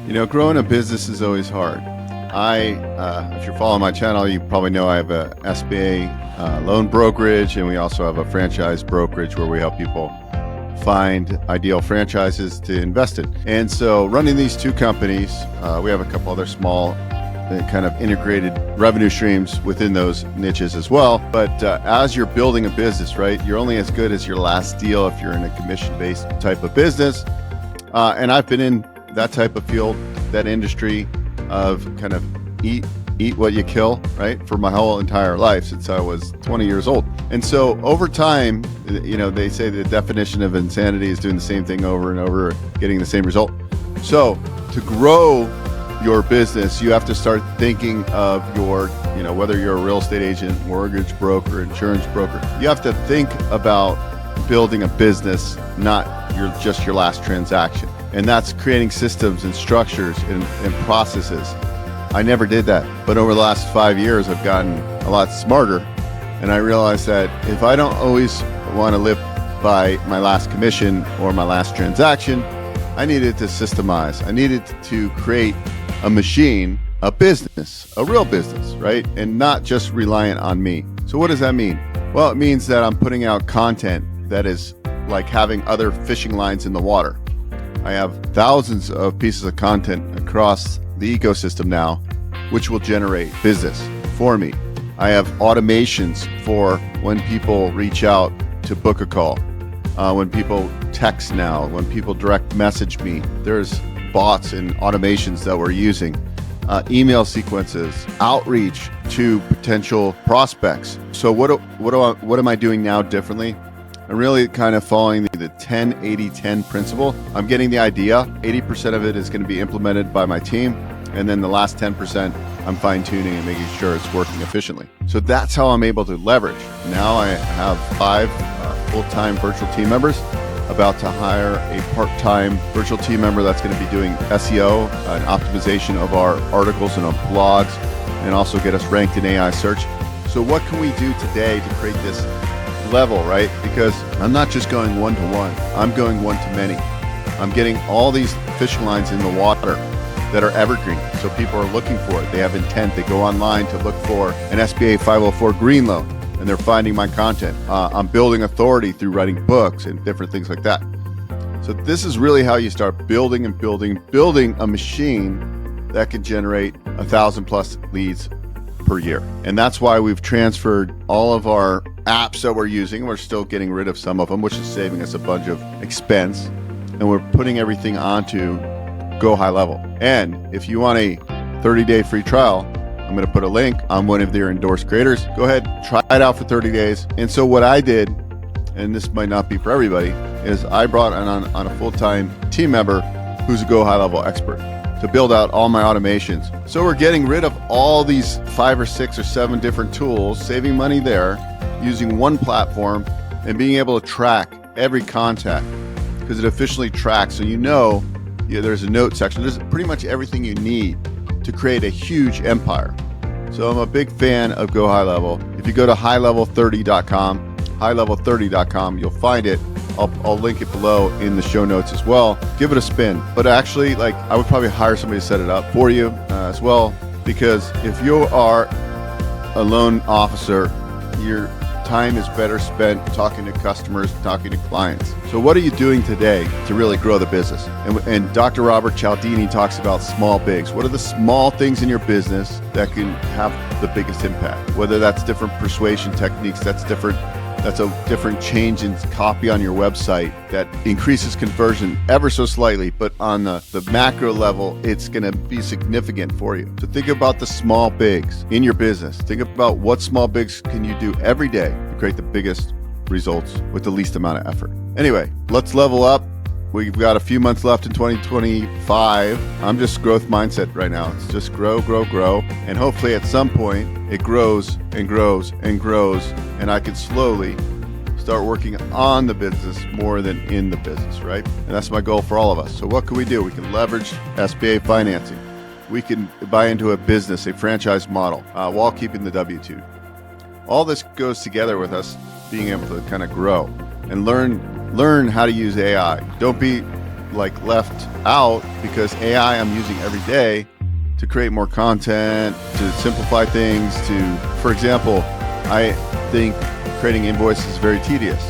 Growing a business is always hard. If you're following my channel, you probably know I have a SBA loan brokerage, and we also have a franchise brokerage where we help people find ideal franchises to invest in. And so running these two companies, we have a couple other small kind of integrated revenue streams within those niches as well. But as you're building a business, right, you're only as good as your last deal if you're in a commission-based type of business. And I've been in that type of field, that industry of kind of eat what you kill, right, for my whole entire life since I was 20 years old. And so over time, they say the definition of insanity is doing the same thing over and over, getting the same result. So to grow your business, you have to start thinking of your, whether you're a real estate agent, mortgage broker, insurance broker, you have to think about building a business, not just your last transaction. And that's creating systems and structures and processes. I never did that. But over the last 5 years, I've gotten a lot smarter. And I realized that if I don't always want to live by my last commission or my last transaction, I needed to systemize. I needed to create a machine, a business, a real business, right? And not just reliant on me. So what does that mean? Well, it means that I'm putting out content that is like having other fishing lines in the water. I have thousands of pieces of content across the ecosystem now, which will generate business for me. I have automations for when people reach out to book a call, when people text now, when people direct message me. There's bots and automations that we're using, email sequences, outreach to potential prospects. So what am I doing now differently? I'm really kind of following the 10-80-10 principle. I'm getting the idea. 80% of it is going to be implemented by my team. And then the last 10%, I'm fine tuning and making sure it's working efficiently. So that's how I'm able to leverage. Now I have 5 full-time virtual team members, about to hire a part-time virtual team member that's going to be doing SEO and optimization of our articles and our blogs, and also get us ranked in AI search. So what can we do today to create this level, right? Because I'm not just going one-to-one, I'm going one-to-many. I'm getting all these fishing lines in the water that are evergreen. So people are looking for it. They have intent. They go online to look for an SBA 504 green loan, and they're finding my content. I'm building authority through writing books and different things like that. So this is really how you start building a machine that can generate 1,000+ leads per year. And that's why we've transferred all of our apps that we're using. We're still getting rid of some of them, which is saving us a bunch of expense. And we're putting everything onto GoHighLevel. And if you want a 30-day free trial, I'm going to put a link on one of their endorsed creators. Go ahead, try it out for 30 days. And so what I did, and this might not be for everybody, is I brought on a full-time team member who's a GoHighLevel expert to build out all my automations. So we're getting rid of all these 5 or 6 or 7 different tools, saving money there, using one platform, and being able to track every contact because it officially tracks. So there's a note section. There's pretty much everything you need to create a huge empire. So I'm a big fan of GoHighLevel. If you go to highlevel30.com, highlevel30.com, you'll find it. I'll link it below in the show notes as well. Give it a spin. But actually, I would probably hire somebody to set it up for you as well, because if you are a loan officer, your time is better spent talking to customers, talking to clients. So what are you doing today to really grow the business? And Dr. Robert Cialdini talks about small bigs. What are the small things in your business that can have the biggest impact? Whether that's different persuasion techniques, that's a different change in copy on your website that increases conversion ever so slightly, but on the macro level, it's going to be significant for you. So think about the small bigs in your business. Think about what small bigs can you do every day to create the biggest results with the least amount of effort. Anyway, let's level up. We've got a few months left in 2025. I'm just growth mindset right now. It's just grow, grow, grow. And hopefully at some point it grows and grows and grows, and I can slowly start working on the business more than in the business, right? And that's my goal for all of us. So what can we do? We can leverage SBA financing. We can buy into a business, a franchise model, while keeping the W-2. All this goes together with us being able to kind of grow and learn how to use AI. Don't be like left out because AI I'm using every day to create more content, to simplify things, for example, I think creating invoices is very tedious.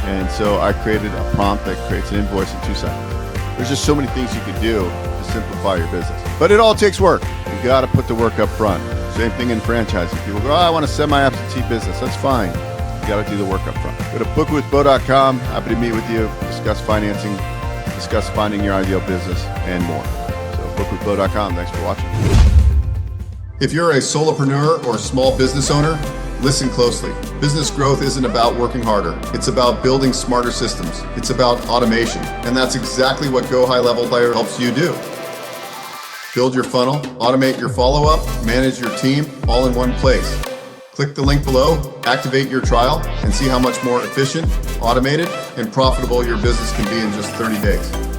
And so I created a prompt that creates an invoice in 2 seconds. There's just so many things you can do to simplify your business. But it all takes work. You got to put the work up front. Same thing in franchising. People go, I want to semi-absentee business. That's fine. You got to do the work up front. Go to bookwithbeau.com. Happy to meet with you, discuss financing, discuss finding your ideal business, and more. bookwithbeau.com. Thanks for watching. If you're a solopreneur or small business owner, listen closely. Business growth isn't about working harder. It's about building smarter systems. It's about automation. And that's exactly what GoHighLevel helps you do. Build your funnel, automate your follow-up, manage your team, all in one place. Click the link below, activate your trial, and see how much more efficient, automated, and profitable your business can be in just 30 days.